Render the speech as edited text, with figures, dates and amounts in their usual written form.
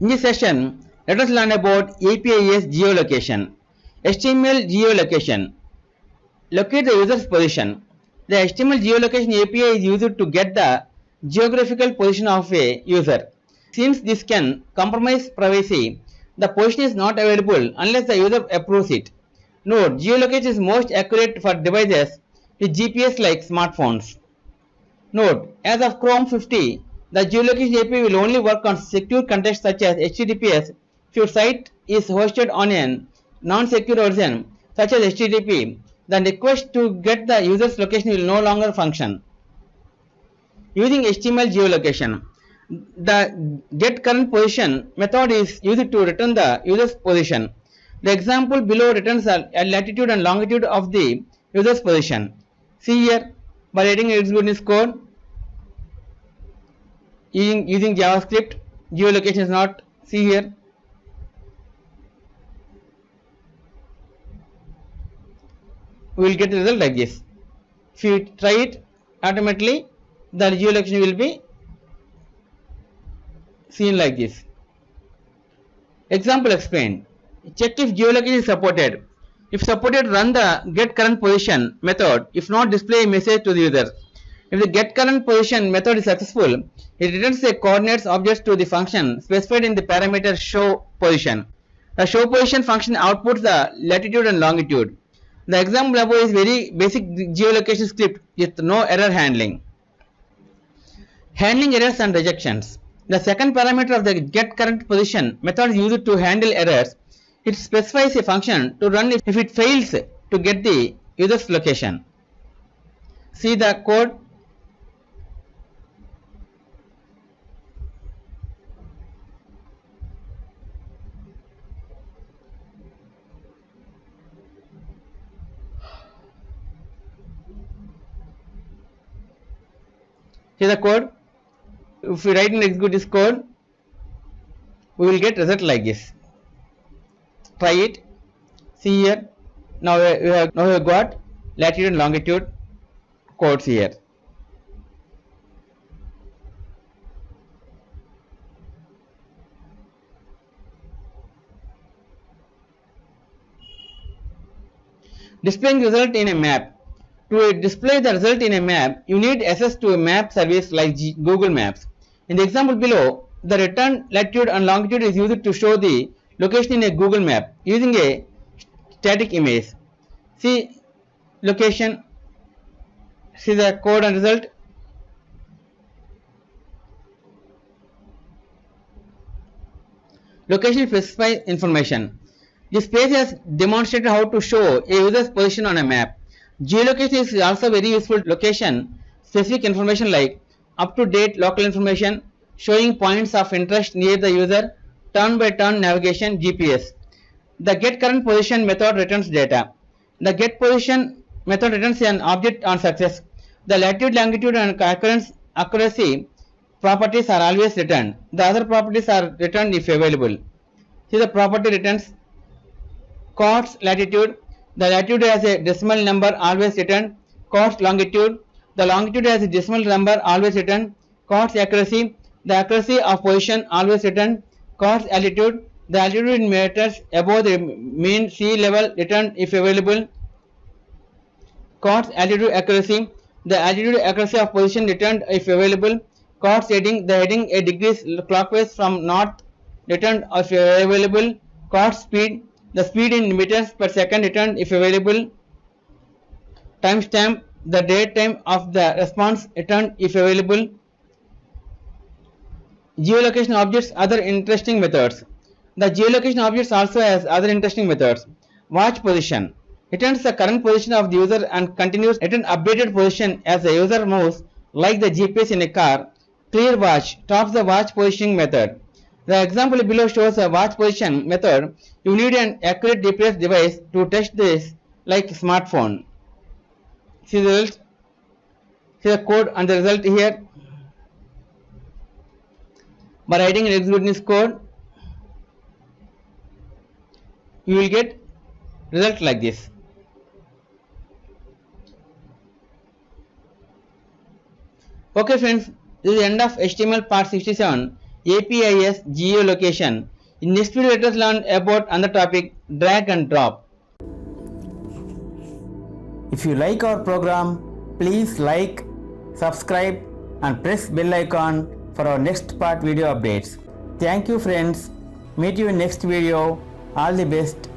In this session, let us learn about API's geolocation. HTML geolocation. Locate the user's position. The HTML geolocation API is used to get the geographical position of a user. Since this can compromise privacy, the position is not available unless the user approves it. Note, geolocation is most accurate for devices with GPS like smartphones. Note, as of Chrome 50, the geolocation API will only work on secure contexts such as HTTPS. If your site is hosted on a non-secure version such as HTTP, the request to get the user's location will no longer function. Using HTML geolocation, the getCurrentPosition method is used to return the user's position. The example below returns the latitude and longitude of the user's position. See here, by writing and executing this code using JavaScript, geolocation is not. See here, we will get the result like this. If you try it, automatically the geolocation will be seen like this. Example explained. Check if geolocation is supported. If supported, run the getCurrentPosition method. If not, display a message to the user. If the getCurrentPosition method is successful, it returns the coordinates objects to the function specified in the parameter showPosition. The showPosition function outputs the latitude and longitude. The example above is very basic geolocation script with no error handling. Handling errors and rejections. The second parameter of the getCurrentPosition method is used to handle errors. It specifies a function to run if it fails to get the user's location. See the code. See the code. If we write and execute this code, we will get result like this. Try it. See here. Now we have got latitude and longitude codes here. Displaying result in a map. To display the result in a map, you need access to a map service like Google Maps. In the example below, the returned latitude and longitude is used to show the location in a Google map using a static image. See location, see the code and result. Location specifies information. This page has demonstrated how to show a user's position on a map. Geolocation is also very useful. Location specific information like up-to-date local information, showing points of interest near the user, turn-by-turn navigation, GPS. The getCurrentPosition method returns data. The getPosition method returns an object on success. The latitude, longitude and accuracy properties are always returned. The other properties are returned if available. See the property returns coords latitude. The latitude has a decimal number always returned. Coords longitude. The longitude has a decimal number always returned. Coords accuracy. The accuracy of position always returned. Coords altitude. The altitude in meters above the mean sea level returned if available. Coords altitude accuracy. The altitude accuracy of position returned if available. Coords heading. The heading a degrees clockwise from north returned if available. Coords speed. The speed in meters per second returned if available. Timestamp. The date time of the response returned if available. Geolocation objects, other interesting methods. The geolocation objects also has other interesting methods. Watch position. Returns the current position of the user and continues return updated position as the user moves, like the GPS in a car. Clear watch stops the watch positioning method. The example below shows a watch position method. You need an accurate GPS device to test this like smartphone. See the result. See the code and the result here. By writing and executing this code, you will get result like this. Okay friends, this is the end of HTML part 67. API is geolocation. In next video, let us learn about another topic, drag and drop. If you like our program, please like, subscribe and press bell icon for our next part video updates. Thank you friends. Meet you in next video. All the best.